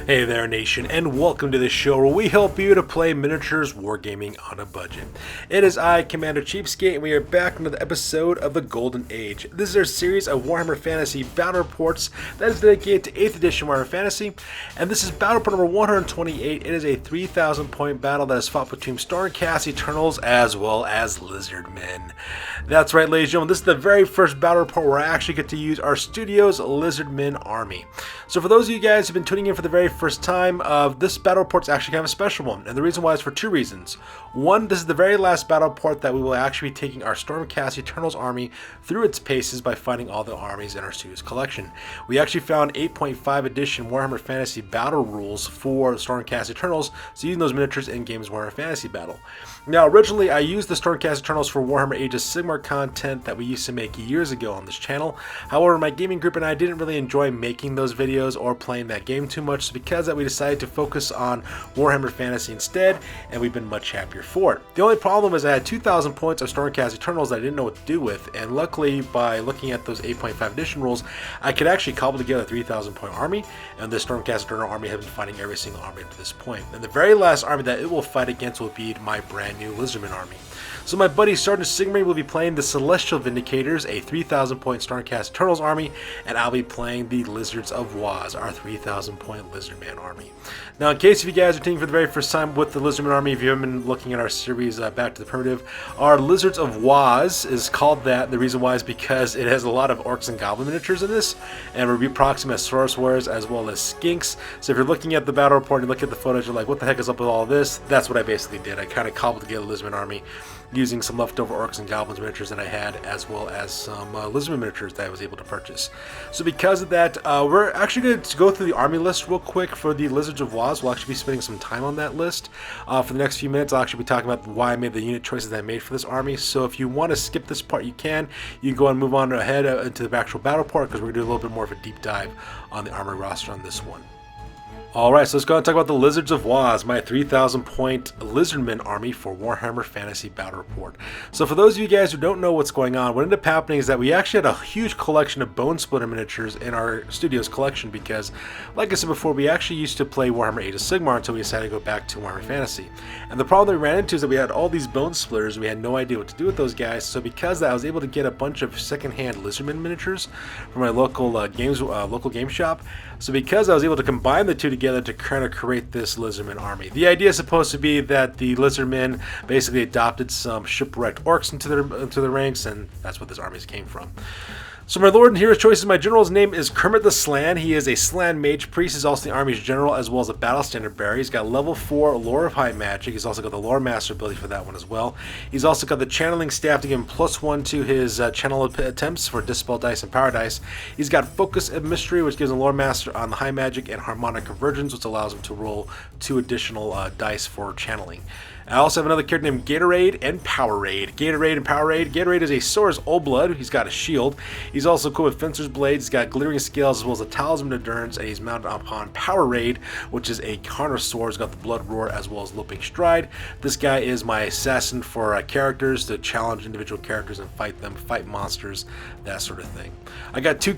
Hey there, nation, and welcome to the show where we help you to play miniatures wargaming on a budget. It is I, Commander Cheapskate, and we are back with another episode of the Golden Age. This is our series of Warhammer Fantasy Battle Reports that is dedicated to 8th edition Warhammer Fantasy, and this is Battle Report number 128. It is a 3,000 point battle that is fought between Stormcast Eternals as well as Lizardmen. That's right, ladies and gentlemen, this is the very first battle report where I actually get to use our studio's Lizardmen army. So for those of you guys who've been tuning in for the very first time, this battle report is actually kind of a special one, and the reason why is for two reasons. One, this is the very last battle report that we will actually be taking our Stormcast Eternals army through its paces by finding all the armies in our studio's collection. We actually found 8.5 edition Warhammer Fantasy Battle rules for Stormcast Eternals, so using those miniatures in games Warhammer Fantasy Battle. Now, originally I used the Stormcast Eternals for Warhammer Age of Sigmarite content that we used to make years ago on this channel. However, my gaming group and I didn't really enjoy making those videos or playing that game too much, so because that we decided to focus on Warhammer Fantasy instead, and we've been much happier for it. The only problem is I had 2,000 points of Stormcast Eternals that I didn't know what to do with, and luckily by looking at those 8.5 edition rules, I could actually cobble together a 3,000 point army, and the Stormcast Eternal army has been fighting every single army up to this point. And the very last army that it will fight against will be my brand new Lizardmen army. So my buddy Sergeant Sigmarite will be playing the Celestial Vindicators, a 3,000 point Stormcast Eternals army, and I'll be playing the Lizards of Waaaghz, our 3,000 point Lizardman army. Now, in case if you guys are tuning for the very first time with the Lizardman army, if you haven't been looking at our series Back to the Primitive, our Lizards of Waaaghz is called that. The reason why is because it has a lot of orcs and goblin miniatures in this, and Review Proxima Source Warriors as well as skinks. So if you're looking at the battle report and you look at the footage, you're like, what the heck is up with all this? That's what I basically did. I kind of cobbled together the Lizardman army using some leftover orcs and goblins miniatures that I had, as well as some Lizardman miniatures that I was able to purchase. So because of that, we're actually going to go through the army list real quick for the Lizards of Waaaghz. We'll actually be spending some time on that list. For the next few minutes, I'll actually be talking about why I made the unit choices that I made for this army. So if you want to skip this part, you can. You can go and move on ahead into the actual battle report, because we're going to do a little bit more of a deep dive on the army roster on this one. Alright, so let's go and talk about the Lizards of Waaaghz, my 3,000 point Lizardmen army for Warhammer Fantasy Battle Report. So for those of you guys who don't know what's going on, what ended up happening is that we actually had a huge collection of Bone Splitter miniatures in our studio's collection because, like I said before, we actually used to play Warhammer Age of Sigmarite until we decided to go back to Warhammer Fantasy. And the problem that we ran into is that we had all these Bone Splitters and we had no idea what to do with those guys, so because of that I was able to get a bunch of secondhand Lizardmen miniatures from my local local game shop. So because I was able to combine the two together to kind of create this Lizardman army. The idea is supposed to be that the Lizardmen basically adopted some shipwrecked orcs into their ranks, and that's what this army came from. So my Lord and Hero's choices, my general's name is Kermit the Slan. He is a Slan Mage Priest. He's also the army's general as well as a battle standard bearer. He's got level 4 Lore of High Magic. He's also got the Lore Master ability for that one as well. He's also got the Channeling Staff to give him +1 to his channel attempts for Dispel Dice and Power Dice. He's got Focus and Mystery, which gives him Lore Master on the High Magic, and Harmonic Convergence, which allows him to roll 2 additional dice for channeling. I also have another character named Gatorade and Powerade. Gatorade and Powerade. Gatorade is a Saurus Old Blood. He's got a shield. He's also cool with Fencer's Blades. He's got Glittering Scales as well as a Talisman of Endurance, and he's mounted upon Powerade, which is a Carnosaur. He's got the Blood Roar as well as Loping Stride. This guy is my assassin for characters to challenge individual characters and fight them, fight monsters, that sort of thing. I got 2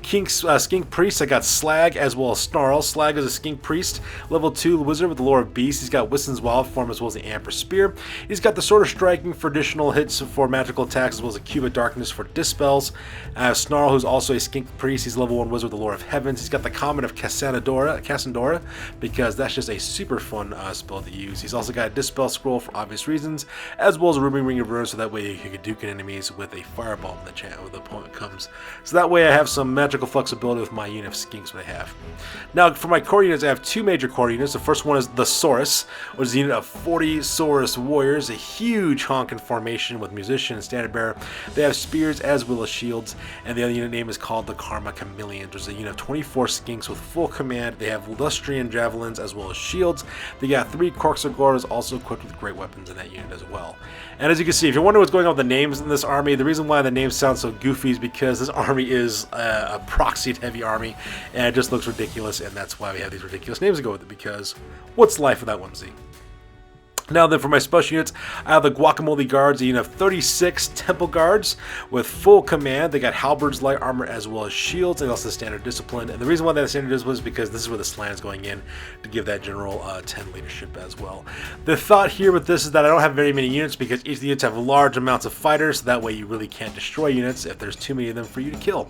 skink priests. I got Slag as well as Snarl. Slag is a skink priest, level 2 wizard with the Lore of Beast. He's got Wiston's Wild Form as well as the Amber Spear. He's got the Sword of Striking for additional hits for magical attacks as well as a Cube of Darkness for dispels. I have Snarl, who's also a skink priest. He's level 1 wizard with the Lore of Heavens. He's got the Comet of Cassandora, because that's just a super fun spell to use. He's also got a Dispel Scroll for obvious reasons, as well as a Ruby Ring of Ruin, so that way you can duke in enemies with a Fireball when the opponent comes. So that way I have some magical flexibility with my unit of skinks that I have. Now for my core units, I have 2 major core units. The first one is the Saurus, which is a unit of 40 Saurus warriors, a huge honkin' formation with musician and standard bearer. They have spears as well as shields, and the other unit name is called the Karma Chameleons. There's a unit of 24 skinks with full command. They have Lustrian javelins as well as shields. They got 3 Corksagores also equipped with great weapons in that unit as well. And as you can see, if you're wondering what's going on with the names in this army, the reason why the names sound so goofy is because this army is a proxied heavy army, and it just looks ridiculous, and that's why we have these ridiculous names to go with it, because what's life without 1Z? Now then, for my special units, I have the Guacamole Guards, a unit of 36 Temple Guards with full command. They got halberds, light armor, as well as shields, and also standard discipline. And the reason why they have standard discipline is because this is where the slant is going in to give that general 10 leadership as well. The thought here with this is that I don't have very many units because each of the units have large amounts of fighters, so that way you really can't destroy units if there's too many of them for you to kill.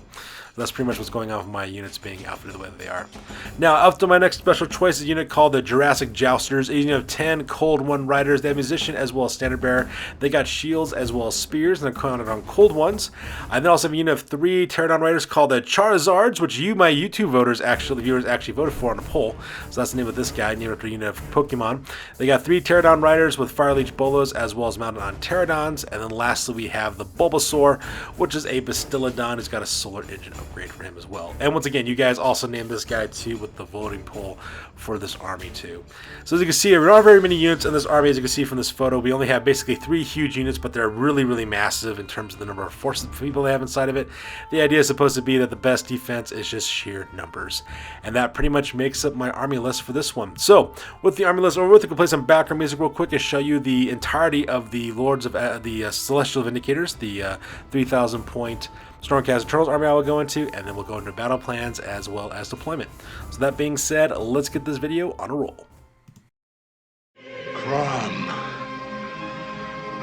That's pretty much what's going on with my units being outfitted the way that they are. Now, up to my next special choice is a unit called the Jurassic Jousters, a unit of 10 Cold One Riders. They have Musician as well as Standard Bearer. They got shields as well as spears, and they're counted on Cold Ones. I then also have a unit of 3 Pterodon Riders called the Charizards, which you, my YouTube viewers, actually voted for on a poll. So that's the name of this guy, named after a unit of Pokemon. They got 3 Pterodon Riders with Fire Leech Bolos as well as mounted on Pterodons. And then lastly, we have the Bulbasaur, which is a Bastiladon who's got a solar engine upgrade for him as well. And once again, you guys also named this guy too with the voting poll for this army too. So as you can see, there aren't very many units in this army. As you can see from this photo, we only have basically 3 huge units, but they're really, really massive in terms of the number of forces people they have inside of it. The idea is supposed to be that the best defense is just sheer numbers. And that pretty much makes up my army list for this one. So with the army list over with, we can play some background music real quick and show you the entirety of the Lords of the Celestial Vindicators, the 3,000 point Stormcast Eternals army I will go into, and then we'll go into battle plans as well as deployment. So that being said, let's get this video on a roll. Crom,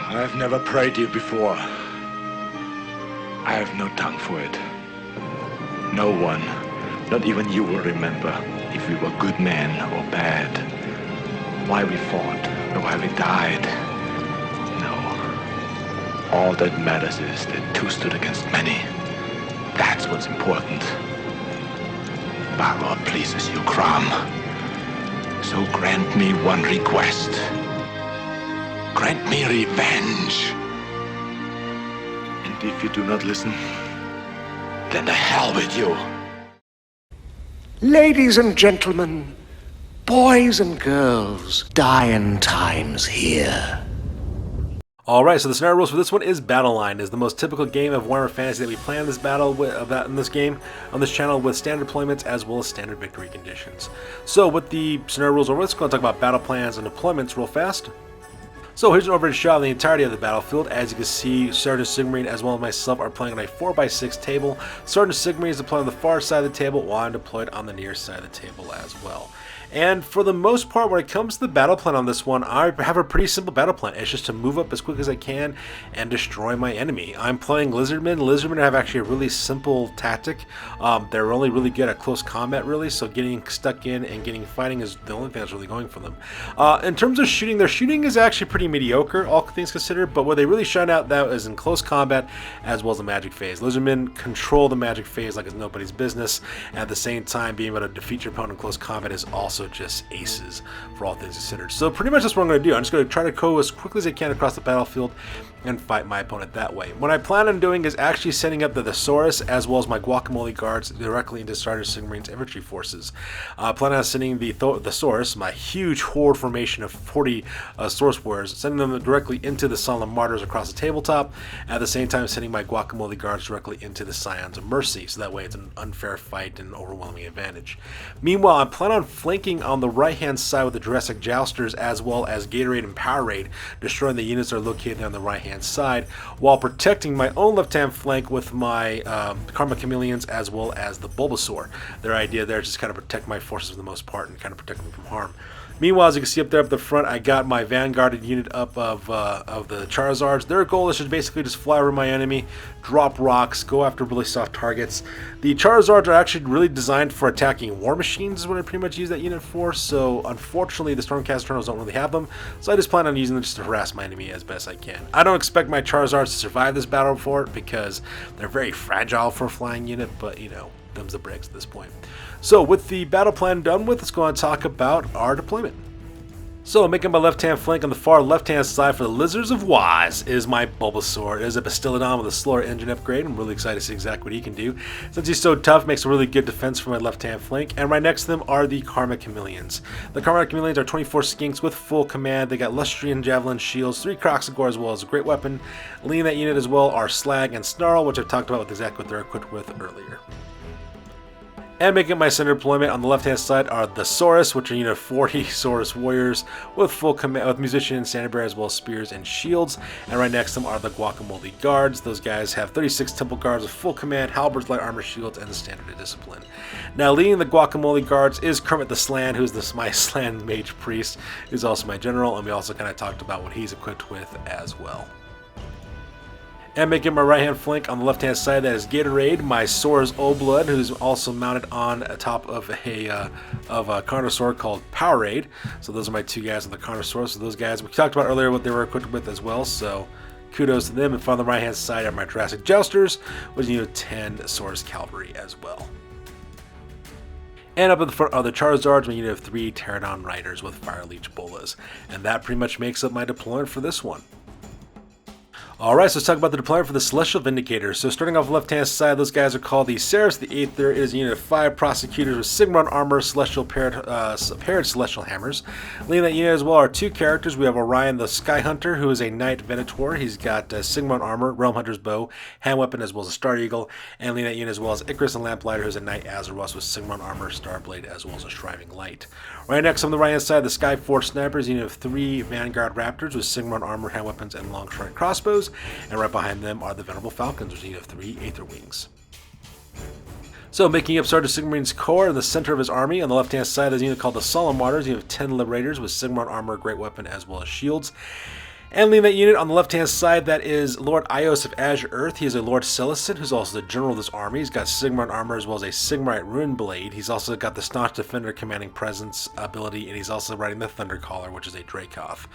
I've never prayed you before. I have no tongue for it. No one, not even you, will remember if we were good men or bad. Why we fought, or why we died. All that matters is that 2 stood against many. That's what's important. Balor pleases you, Crom. So grant me one request. Grant me revenge. And if you do not listen, then the hell with you. Ladies and gentlemen, boys and girls, dying times here. Alright, so the scenario rules for this one is Battle Line. It is the most typical game of Warhammer Fantasy that we play in this battle in this game on this channel with standard deployments as well as standard victory conditions. So with the scenario rules over, let's go and talk about battle plans and deployments real fast. So here's an overhead shot of the entirety of the battlefield. As you can see, Sergeant Sigmarine as well as myself are playing on a 4x6 table. Sergeant Sigmarine is deployed on the far side of the table while I'm deployed on the near side of the table as well. And for the most part, when it comes to the battle plan on this one, I have a pretty simple battle plan. It's just to move up as quick as I can and destroy my enemy. I'm playing Lizardmen. Lizardmen have actually a really simple tactic. They're only really good at close combat, really, so getting stuck in and getting fighting is the only thing that's really going for them. In terms of shooting, their shooting is actually pretty mediocre, all things considered, but where they really shine out that is in close combat as well as the magic phase. Lizardmen control the magic phase like it's nobody's business. At the same time, being able to defeat your opponent in close combat is also just aces for all things considered. So pretty much that's what I'm going to do. I'm just going to try to go as quickly as I can across the battlefield and fight my opponent that way. What I plan on doing is actually sending up the Thesaurus as well as my Guacamole Guards directly into Sergeant Sigmarine's infantry forces. I plan on sending the Thesaurus, my huge horde formation of 40 Source Warriors, sending them directly into the Solemn Martyrs across the tabletop, at the same time sending my Guacamole Guards directly into the Scions of Mercy, so that way it's an unfair fight and overwhelming advantage. Meanwhile, I plan on flanking on the right-hand side with the Jurassic Jousters as well as Gatorade and Powerade, destroying the units that are located on the right-hand side, while protecting my own left-hand flank with my Karma Chameleons as well as the Bulbasaur. Their idea there is just kind of protect my forces for the most part and kind of protect them from harm. Meanwhile, as you can see up there up the front, I got my vanguarded unit up of the Charizards. Their goal is to basically just fly over my enemy, drop rocks, go after really soft targets. The Charizards are actually really designed for attacking war machines is what I pretty much use that unit for, so unfortunately the Stormcast Eternals don't really have them, so I just plan on using them just to harass my enemy as best I can. I don't expect my Charizards to survive this battle for it because they're very fragile for a flying unit, but you know, them's the breaks at this point. So with the battle plan done with, let's go on and talk about our deployment. So making my left-hand flank on the far left-hand side for the Lizards of Waaaghz is my Bulbasaur. It is a Bastiladon with a slower engine upgrade. I'm really excited to see exactly what he can do. Since he's so tough, makes a really good defense for my left-hand flank. And right next to them are the Karma Chameleons. The Karma Chameleons are 24 skinks with full command. They got Lustrian Javelin shields, 3 Croxagore as well as a great weapon. Leading that unit as well are Slag and Snarl, which I've talked about with exactly what they're equipped with earlier. And making my center deployment on the left-hand side are the Saurus, which are 40 Saurus warriors with full command, with musician, standard bearer, as well as spears and shields. And right next to them are the Guacamole guards. Those guys have 36 temple guards with full command, halberds, light armor, shields, and the standard of discipline. Now, leading the Guacamole guards is Kermit the Slan, who's my Slan mage priest, who's also my general, and we also kind of talked about what he's equipped with as well. And making my right-hand flank on the left-hand side, that is Gatorade, my Sora's Old Blood, who's also mounted on top of a Carnosaur called Powerade. So those are my two guys on the Carnosaur. So those guys, we talked about earlier what they were equipped with as well, so kudos to them. And on the right-hand side are my Jurassic Jousters, which 10 Saurus Cavalry as well. And up in the front are the Charizards, we have 3 Pterodon Riders with Fire Leech Bolas. And that pretty much makes up my deployment for this one. Alright, so let's talk about the deployment for the Celestial Vindicators. So starting off the left-hand side, those guys are called the Ceres the Aether. It is a unit of 5 Prosecutors with Sigmarond armor, Celestial paired Celestial Hammers. Leading that unit as well are 2 characters. We have Orion the Sky Hunter, who is a Knight Venator. He's got Sigmarond armor, Realm Hunter's Bow, Hand Weapon, as well as a Star Eagle. And leading that unit as well as Icarus the Lamplighter, who's a Knight Azure with Sigmarond armor, Starblade, as well as a Shriving Light. Right next on the right-hand side, the Skyforge Snipers, unit of 3 Vanguard Raptors with Sigmarond armor, hand weapons, and long short crossbows. And right behind them are the Venerable Falcons, which unit of 3 Aether Wings. So making up Sergeant Sigmarin's core in the center of his army, on the left-hand side, there's a unit called the Solemn Martyrs. You have 10 Liberators with Sigmarond armor, great weapon, as well as shields. And leading that unit on the left-hand side, that is Lord Ios of Azure Earth. He is a Lord-Celestant, who's also the general of this army. He's got Sigmarond armor as well as a Sigmarite Runeblade. He's also got the Staunch Defender commanding presence ability, and he's also riding the Thundercaller, which is a Dracoth.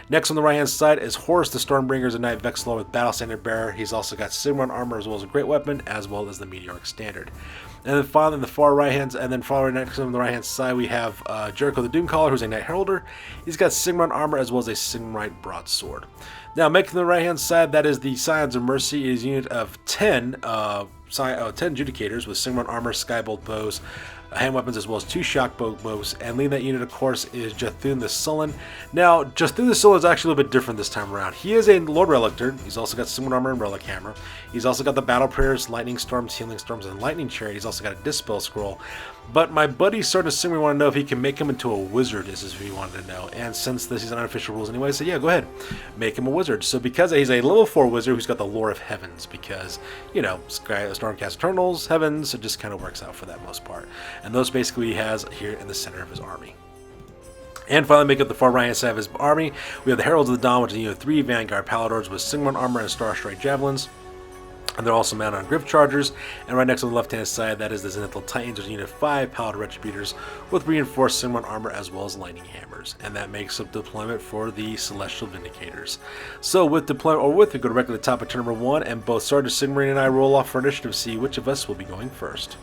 Next on the right-hand side is Horus the Stormbringer's a Knight Vexilor with Battle Standard Bearer. He's also got Sigmarond armor as well as a great weapon, as well as the Meteoric Standard. And then finally, on the far right-hand, and then following next on the right-hand side, we have Jericho the Doomcaller, who's a Knight Heralder. He's got Sigmarond armor as well as a Sigmarite Broadsword. Now, making the right-hand side, that is the Scions of Mercy, is a unit of 10 Judicators with Sigmarond armor, Skybolt bows, hand weapons, as well as 2 shockbow bows. And leading that unit, of course, is Jathuhn the Sullen. Now, Jathuhn the Sullen is actually a little bit different this time around. He is a Lord-Relictor. He's also got Sigmarond armor and Relic Hammer. He's also got the Battle Prayers, Lightning Storms, Healing Storms, and Lightning Chariot. He's also got a Dispel Scroll. But my buddy Sergeant Sigmarin wanted to know if he can make him into a wizard, is what he wanted to know. And since this is unofficial rules anyway, I said, yeah, go ahead, make him a wizard. So because he's a level 4 wizard who's got the Lore of Heavens, because, Stormcast Eternals, Heavens, it just kind of works out for that most part. And those basically he has here in the center of his army. And finally, make up the far right-hand side of his army, we have the Heralds of the Dawn, which is 3 Vanguard Paladors with Sigmarond armor and Star Strike Javelins. And they're also mounted on Griff Chargers. And right next on the left-hand side, that is the Zenithal Titans, which is a unit of 5 Paladin Retributors with reinforced Sigmarond armor as well as Lightning Hammers. And that makes up deployment for the Celestial Vindicators. So with deployment, we go directly to the top of turn number 1, and both Sergeant Sigmarin and I roll off for initiative to see which of us will be going first.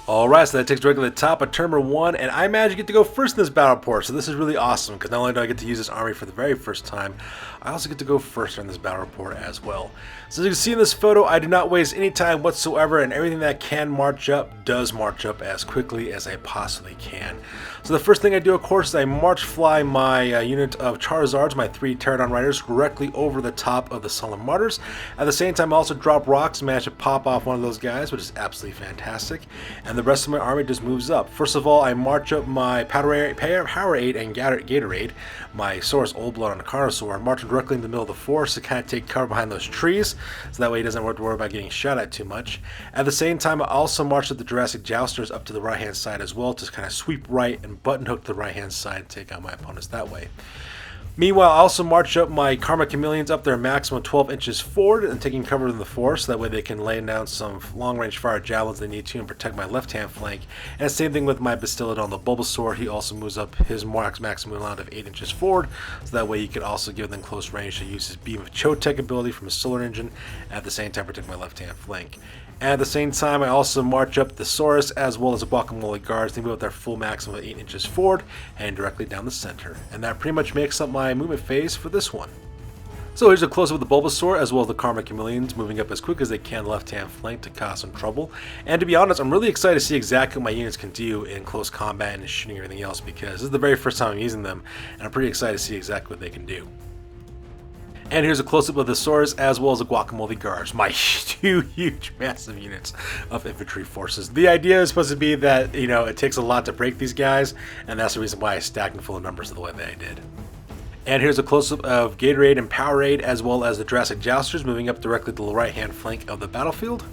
Alright, so that takes directly to the top of turn number 1, and I managed to get to go first in this battle report, so this is really awesome, because not only do I get to use this army for the very first time, I also get to go first on this battle report as well. So as you can see in this photo, I do not waste any time whatsoever, and everything that can march up does march up as quickly as I possibly can. So the first thing I do, of course, is I march fly my unit of Charizards, my 3 Pterodon Riders, directly over the top of the Solemn Martyrs. At the same time, I also drop rocks and manage to pop off one of those guys, which is absolutely fantastic. And the rest of my army just moves up. First of all, I march up my Powerade and Gatorade, my Saurus Old Blood on the Carnosaur, marching directly in the middle of the forest to kind of take cover behind those trees, so that way he doesn't have to worry about getting shot at too much. At the same time, I also marched up the Jurassic Jousters up to the right-hand side as well, to kind of sweep right and button hook to the right-hand side and take out my opponents that way. Meanwhile, I also march up my Karma Chameleons up their maximum 12 inches forward and taking cover in the forest, so that way they can lay down some long-range fire javelins they need to and protect my left-hand flank. And same thing with my Bastiladon the Bulbasaur. He also moves up his maximum amount of 8 inches forward, so that way he can also give them close range to use his Beam of Chotech ability from his Solar Engine, at the same time protect my left-hand flank. And at the same time, I also march up the Saurus as well as the Guacamole guards. They move up their full maximum of 8 inches forward and directly down the center. And that pretty much makes up my movement phase for this one. So here's a close-up of the Bulbasaur as well as the Karma Chameleons moving up as quick as they can left-hand flank to cause some trouble. And to be honest, I'm really excited to see exactly what my units can do in close combat and shooting everything else, because this is the very first time I'm using them, and I'm pretty excited to see exactly what they can do. And here's a close-up of the swords as well as the guacamole guards, my two huge, massive units of infantry forces. The idea is supposed to be that, you know, it takes a lot to break these guys, and that's the reason why I stacked them full of numbers the way that I did. And here's a close-up of Gatorade and Powerade as well as the Jurassic Jousters moving up directly to the right-hand flank of the battlefield.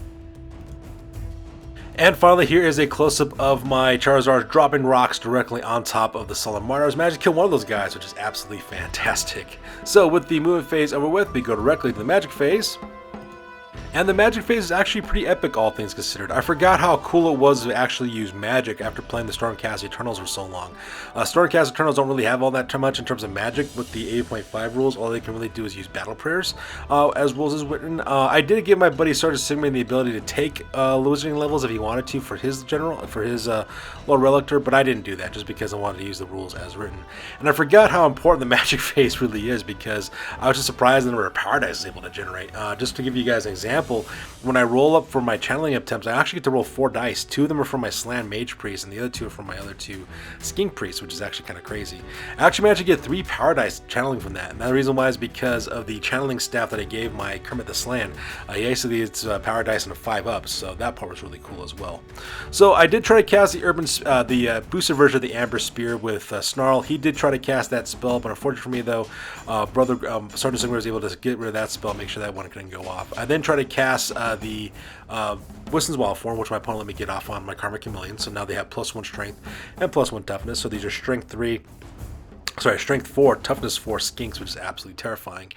And finally, here is a close-up of my Charizard dropping rocks directly on top of the Sullen Martyrs. Managed to kill one of those guys, which is absolutely fantastic. So with the movement phase over with, we go directly to the magic phase. And the magic phase is actually pretty epic, all things considered. I forgot how cool it was to actually use magic after playing the Stormcast Eternals for so long. Stormcast Eternals don't really have all that too much in terms of magic with the 8.5 rules. All they can really do is use battle prayers, as rules is written. I did give my buddy Sergeant Sigmarond the ability to take losing levels if he wanted to for his Lord-Relictor, but I didn't do that just because I wanted to use the rules as written. And I forgot how important the magic phase really is because I was just surprised the number of power dice I was able to generate. Just to give you guys an example, when I roll up for my channeling attempts, I actually get to roll 4 dice. 2 of them are from my Slan Mage Priest, and the other 2 are from my other 2 Skink Priests, which is actually kind of crazy. I actually managed to get 3 power dice channeling from that, and the reason why is because of the channeling staff that I gave my Kermit the Slan. Basically, it's power dice and a 5-up, so that part was really cool as well. So I did try to cast the boosted version of the Amber Spear with Snarl. He did try to cast that spell, but unfortunately for me, though, Sergeant Sigmarond was able to get rid of that spell, make sure that one couldn't go off. I then tried to cast the Wiston's Wild form, which my opponent let me get off on my Karma Chameleon, so now they have +1 strength and +1 toughness, so these are strength 4, toughness 4 skinks, which is absolutely terrifying.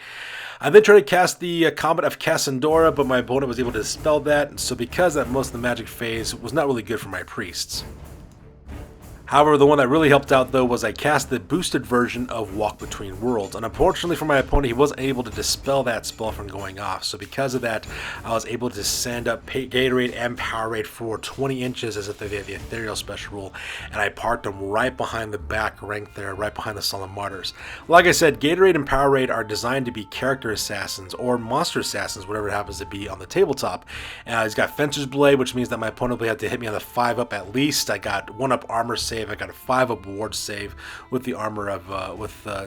I then tried to cast the Comet of Cassandora, but my opponent was able to dispel that, and so because that most of the magic phase was not really good for my priests. However, the one that really helped out, though, was I cast the boosted version of Walk Between Worlds, and unfortunately for my opponent, he wasn't able to dispel that spell from going off, so because of that, I was able to send up Gatorade and Powerade for 20 inches as if they had the Ethereal special rule, and I parked them right behind the back rank there, right behind the Sullen Martyrs. Like I said, Gatorade and Powerade are designed to be character assassins, or monster assassins, whatever it happens to be on the tabletop. He's got Fencer's Blade, which means that my opponent will have to hit me on the 5-up at least. I got 1-up armor save. I got a 5-up ward save with the armor of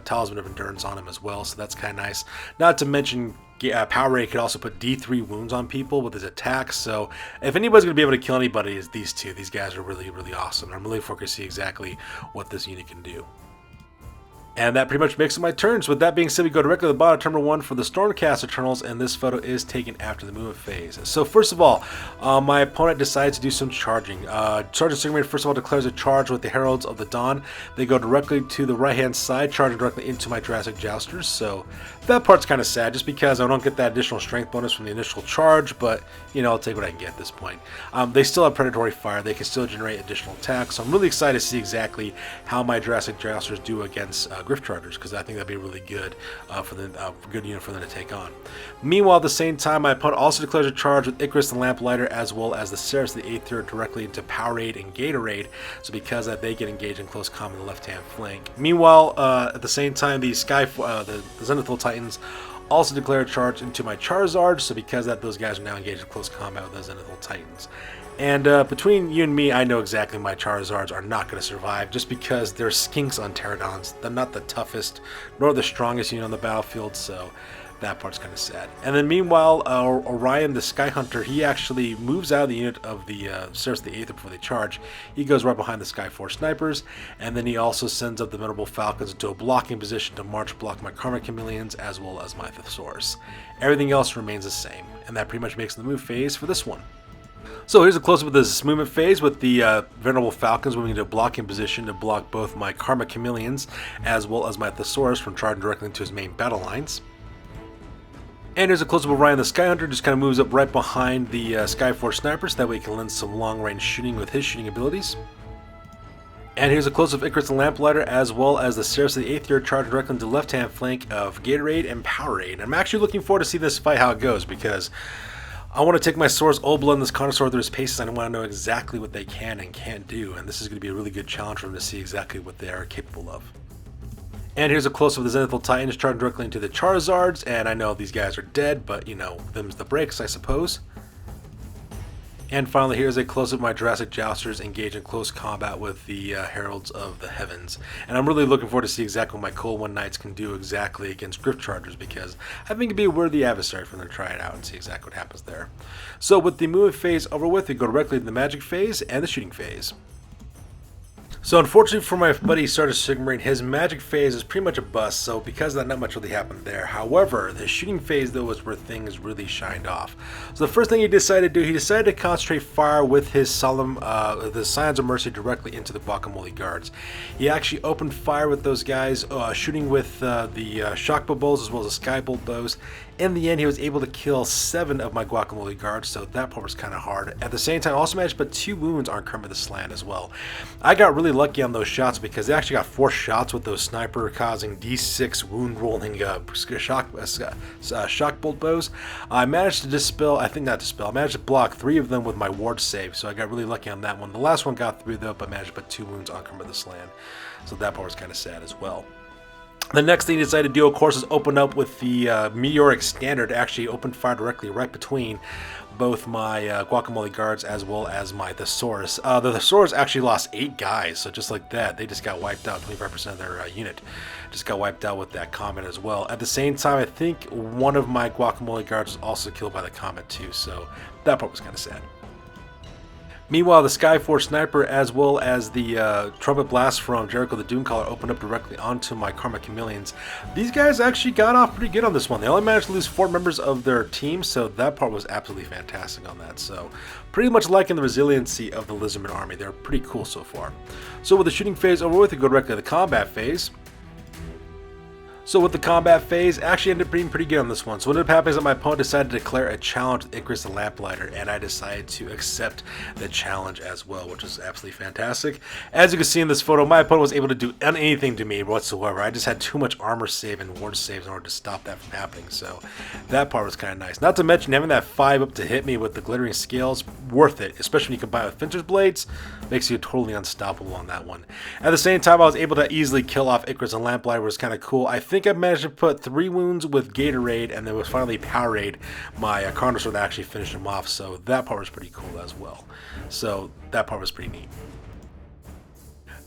Talisman of Endurance on him as well, so that's kind of nice. Not to mention Powerade could also put D3 wounds on people with his attacks, so if anybody's going to be able to kill anybody, it's these two. These guys are really, really awesome. I'm really looking to see exactly what this unit can do. And that pretty much makes it my turns. With that being said, we go directly to the bottom, turn number 1 for the Stormcast Eternals, and this photo is taken after the movement phase. So first of all, my opponent decides to do some charging. Sergeant Sigmarond first of all declares a charge with the Heralds of the Dawn. They go directly to the right-hand side, charging directly into my Jurassic Jousters. So that part's kind of sad, just because I don't get that additional strength bonus from the initial charge, but, you know, I'll take what I can get at this point. They still have Predatory Fire. They can still generate additional attacks, so I'm really excited to see exactly how my Jurassic Jousters do against Griff Chargers, because I think that'd be really good good unit for them to take on. Meanwhile, at the same time, my opponent also declares a charge with Icarus the Lamplighter, as well as the Ceres the 8th directly into Powerade and Gatorade, so because of that, they get engaged in close combat on the left-hand flank. Meanwhile, at the same time, the Zenithal Titans also declare a charge into my Charizard, so because of that, those guys are now engaged in close combat with the Zenithal Titans. And between you and me, I know exactly my Charizards are not going to survive, just because they're skinks on Pterodons. They're not the toughest, nor the strongest unit on the battlefield, so that part's kind of sad. And then meanwhile, Orion the Sky Hunter, he actually moves out of the unit of the Ceres the 8th before they charge. He goes right behind the Sky Force Snipers, and then he also sends up the Venerable Falcons into a blocking position to march block my Karma Chameleons as well as my Thesaurus. Everything else remains the same, and that pretty much makes the move phase for this one. So here's a close-up of this movement phase with the Venerable Falcons moving into a blocking position to block both my Karma Chameleons as well as my Thesaurus from charging directly into his main battle lines. And here's a close-up of Ryan the Sky Hunter, just kind of moves up right behind the Skyforce Snipers, that way he can lend some long-range shooting with his shooting abilities. And here's a close-up of Icarus the Lamplighter, as well as the Ceres of the 8th charging directly into the left-hand flank of Gatorade and Powerade. I'm actually looking forward to see this fight, how it goes, because I want to take my Source Old Blood and this Connoisseur through his paces, and I want to know exactly what they can and can't do, and this is going to be a really good challenge for them to see exactly what they are capable of. And here's a close-up of the Zenithal Titans charging directly into the Charizards, and I know these guys are dead, but, you know, them's the breaks, I suppose. And finally, here's a close-up of my Jurassic Jousters engage in close combat with the Heralds of the Heavens. And I'm really looking forward to see exactly what my Cold One Knights can do exactly against Griff Chargers, because I think it'd be a worthy adversary for them to try it out and see exactly what happens there. So with the movement phase over with, we go directly to the magic phase and the shooting phase. So unfortunately for my buddy Stardust Sigmarine, his magic phase is pretty much a bust, so because of that, not much really happened there. However, the shooting phase, though, was where things really shined off. So the first thing he decided to do, he decided to concentrate fire with his the Scions of Mercy directly into the Guacamole guards. He actually opened fire with those guys, shooting with the shock bolt bows as well as the sky bolt bows. In the end, he was able to kill 7 of my Guacamole guards, so that part was kind of hard. At the same time, I also managed to put 2 wounds on Kermit the Slant as well. I got really lucky on those shots because they actually got 4 shots with those sniper causing D6 wound rolling shock bolt bows. I managed to I managed to block 3 of them with my ward save, so I got really lucky on that one. The last one got through though, but managed to put 2 wounds on Kermit the Slant, so that part was kind of sad as well. The next thing he decided to do, of course, is open up with the Meteoric Standard. Actually opened fire directly right between both my Guacamole guards as well as my Thesaurus. The Thesaurus actually lost 8 guys, so just like that, they just got wiped out. 25% of their unit just got wiped out with that comet as well. At the same time, I think one of my Guacamole guards was also killed by the comet too, so that part was kind of sad. Meanwhile, the Skyforce Sniper as well as the Trumpet Blast from Jericho the Doomcaller opened up directly onto my Karma Chameleons. These guys actually got off pretty good on this one. They only managed to lose 4 members of their team, so that part was absolutely fantastic on that. So pretty much liking the resiliency of the Lizardmen army. They're pretty cool so far. So with the shooting phase over with, we go directly to the combat phase. So with the combat phase, actually ended up being pretty good on this one. So what ended up happening is that my opponent decided to declare a challenge with Icarus the Lamplighter, and I decided to accept the challenge as well, which is absolutely fantastic. As you can see in this photo, my opponent was able to do anything to me whatsoever. I just had too much armor save and ward saves in order to stop that from happening, so that part was kind of nice. Not to mention having that 5 up to hit me with the glittering scales, worth it, especially when you combine with Finter's Blades, makes you totally unstoppable on that one. At the same time, I was able to easily kill off Icarus and Lamplighter, which was kind of cool. I think I managed to put 3 wounds with Gatorade, and then was finally Powerade, my Carnosaur, that actually finished him off, so that part was pretty cool as well. So that part was pretty neat.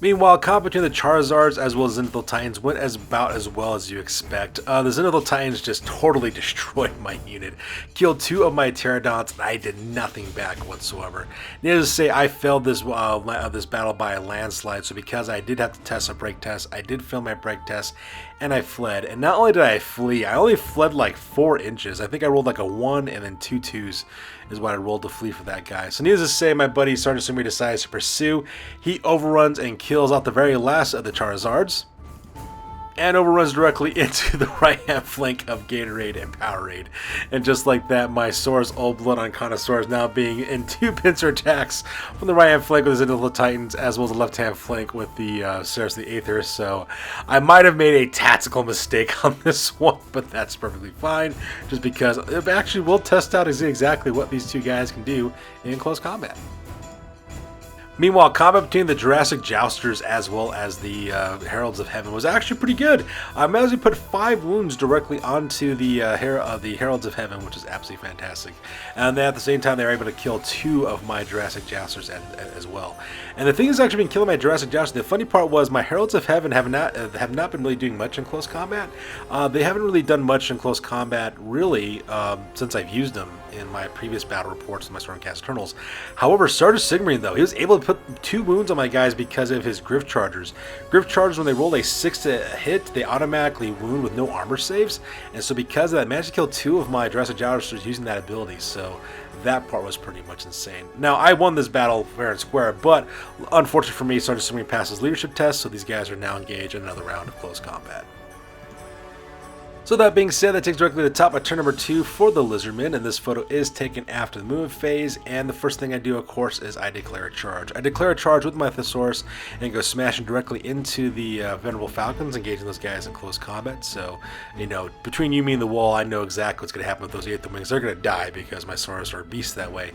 Meanwhile, combat between the Charizards as well as Zenithal Titans went about as well as you expect. The Zenithal Titans just totally destroyed my unit, killed 2 of my Pterodons, and I did nothing back whatsoever. Needless to say, I failed this battle by a landslide, so because I did have to test a break test, I did fail my break test, and I fled. And not only did I flee, I only fled like 4 inches. I think I rolled like a 1 and then 2 2s is what I rolled to flee for that guy. So needless to say, my buddy Sergeant Sumi decides to pursue. He overruns and kills out the very last of the Charizards, and overruns directly into the right-hand flank of Gatorade and Powerade. And just like that, my Sora's Old Blood on Connoisseur is now being in 2 pincer attacks from the right-hand flank with the Zenithal Titans, as well as the left-hand flank with the Ceres the Aether. So I might have made a tactical mistake on this one, but that's perfectly fine, just because it actually will test out exactly what these 2 guys can do in close combat. Meanwhile, combat between the Jurassic Jousters as well as the Heralds of Heaven was actually pretty good. I managed to put 5 wounds directly onto the Heralds of Heaven, which is absolutely fantastic. And then at the same time, they were able to kill 2 of my Jurassic Jousters as well. And the thing that's actually been killing my Jurassic Jousters, the funny part was my Heralds of Heaven have not been really doing much in close combat. They haven't really done much in close combat, really, since I've used them in my previous battle reports in my Stormcast Eternals. However, Stardust Sigmarine, though, he was able to put 2 wounds on my guys because of his Griff Chargers. Griff Chargers, when they roll a 6 to hit, they automatically wound with no armor saves, and so because of that, I managed to kill 2 of my Jurassic Jousters using that ability, so that part was pretty much insane. Now, I won this battle fair and square, but unfortunately for me, Stardust Sigmarine passed his leadership test, so these guys are now engaged in another round of close combat. So that being said, that takes directly to the top of turn number 2 for the Lizardmen, and this photo is taken after the movement phase, and the first thing I do, of course, is I declare a charge. I declare a charge with my Thesaurus and go smashing directly into the Venerable Falcons, engaging those guys in close combat. So, you know, between you, me, and the wall, I know exactly what's going to happen with those Aether Wings. They're going to die because my Saurus are beasts that way.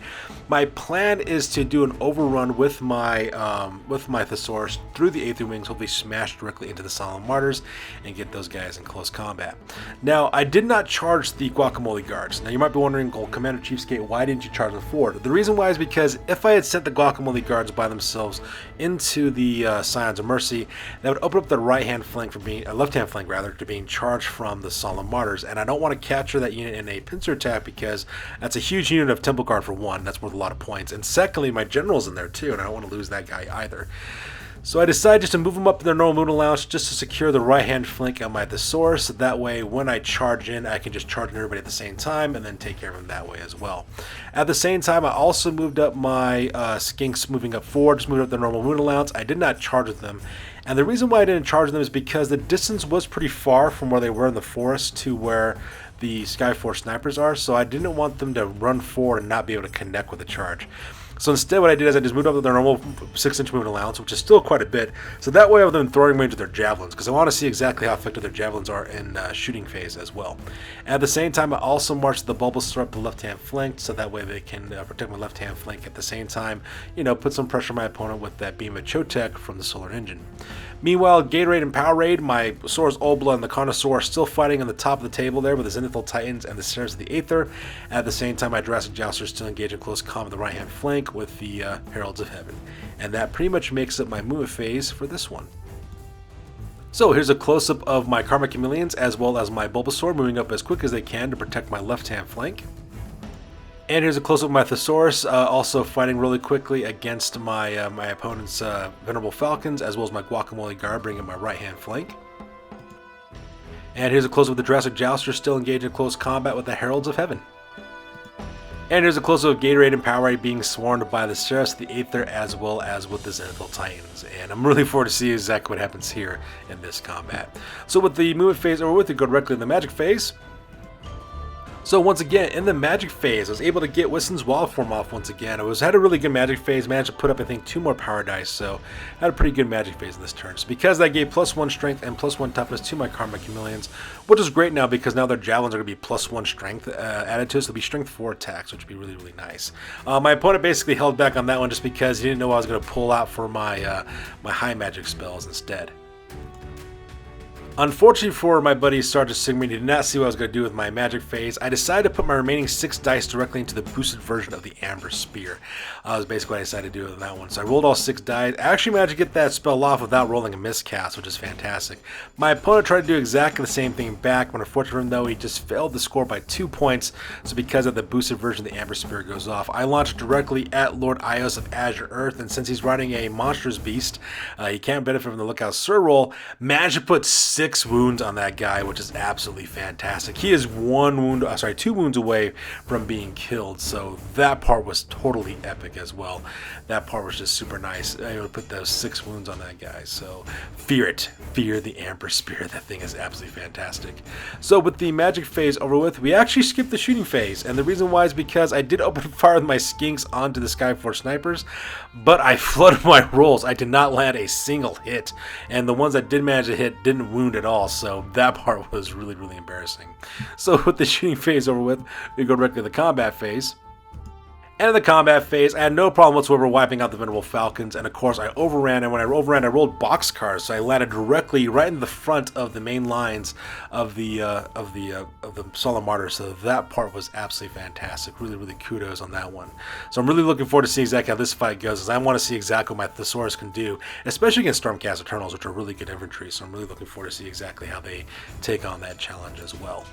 My plan is to do an overrun with my Thesaurus through the Aether Wings, hopefully smash directly into the Solemn Martyrs and get those guys in close combat. Now, I did not charge the Guacamole guards. Now, you might be wondering, well, Commander Chiefskate, why didn't you charge them forward? The reason why is because if I had sent the Guacamole guards by themselves into the Scions of Mercy, that would open up the right-hand flank from being, left-hand flank rather, to being charged from the Solemn Martyrs, and I don't want to capture that unit in a pincer attack because that's a huge unit of Temple Guard for one. That's worth a lot of points, and secondly, my general's in there too, and I don't want to lose that guy either. So I decided just to move them up to their normal movement allowance just to secure the right-hand flank on my thesaurus, so that way when I charge in, I can just charge in everybody at the same time and then take care of them that way as well. At the same time, I also moved up my skinks moving up forward, just moved up their normal movement allowance. I did not charge with them, and the reason why I didn't charge them is because the distance was pretty far from where they were in the forest to where the Skyforce snipers are, so I didn't want them to run forward and not be able to connect with the charge. So instead what I did is I just moved up to their normal 6-inch movement allowance, which is still quite a bit, so that way I have them throwing range with their javelins, because I want to see exactly how effective their javelins are in shooting phase as well. At the same time, I also marched the Bulbasaur up the left-hand flank, so that way they can protect my left-hand flank at the same time, you know, put some pressure on my opponent with that beam of Chotek from the Solar Engine. Meanwhile, Gatorade and Powerade, my Saurus Obla and the Connoisseur are still fighting on the top of the table there with the Zenithal Titans and the Seraphs of the Aether. At the same time, my Jurassic Jousters still engaged in close combat with the right-hand flank with the Heralds of Heaven. And that pretty much makes up my movement phase for this one. So here's a close-up of my Karma Chameleons as well as my Bulbasaur moving up as quick as they can to protect my left-hand flank. And here's a close-up of my Thesaurus, also fighting really quickly against my my opponent's Venerable Falcons, as well as my Guacamole Guard bringing up my right-hand flank. And here's a close-up of the Jurassic Jouster, still engaged in close combat with the Heralds of Heaven. And here's a close-up of Gatorade and Powerade being swarmed by the Seraphs of the Aether, as well as with the Zenithal Titans. And I'm really forward to see exactly what happens here in this combat. So with the movement phase over with, we go directly in the magic phase. So once again, in the magic phase, I was able to get Wissen's Wild Form off once again. Had a really good magic phase, managed to put up, I think, 2 more power dice, so had a pretty good magic phase in this turn. So because that gave +1 strength and +1 toughness to my Karma Chameleons, which is great now because now their javelins are going to be +1 strength added to it, so it'll be strength 4 attacks, which would be really, really nice. My opponent basically held back on that one just because he didn't know I was going to pull out for my, my high magic spells instead. Unfortunately for my buddy Sergeant Sigmarond, he did not see what I was going to do with my magic phase. I decided to put my remaining 6 dice directly into the boosted version of the Amber Spear. That was basically what I decided to do with that one. So I rolled all 6 dice. I actually managed to get that spell off without rolling a miscast, which is fantastic. My opponent tried to do exactly the same thing back, but unfortunately for him, though, he just failed to score by 2 points. So because of the boosted version, the Amber Spear goes off. I launched directly at Lord Ios of Azure Earth, and since he's riding a monstrous beast, he can't benefit from the Lookout Sir roll. Managed to put 6 wounds on that guy, which is absolutely fantastic. He is 2 wounds away from being killed, so that part was totally epic as well. That part was just super nice. I would put those 6 wounds on that guy, so fear it. Fear the Amber Spear. That thing is absolutely fantastic. So with the magic phase over with, we actually skipped the shooting phase, and the reason why is because I did open fire with my skinks onto the Skyforce snipers, but I flooded my rolls. I did not land a single hit, and the ones that did manage to hit didn't wound at all, so that part was really, really embarrassing. So with the shooting phase over with, we go directly to the combat phase. And in the combat phase, I had no problem whatsoever wiping out the Venerable Falcons, and of course I overran, and when I overran, I rolled boxcars, so I landed directly right in the front of the main lines of the Solemn Martyrs, so that part was absolutely fantastic. Really, really kudos on that one. So I'm really looking forward to seeing exactly how this fight goes, as I want to see exactly what my Thesaurus can do, especially against Stormcast Eternals, which are really good infantry, so I'm really looking forward to see exactly how they take on that challenge as well.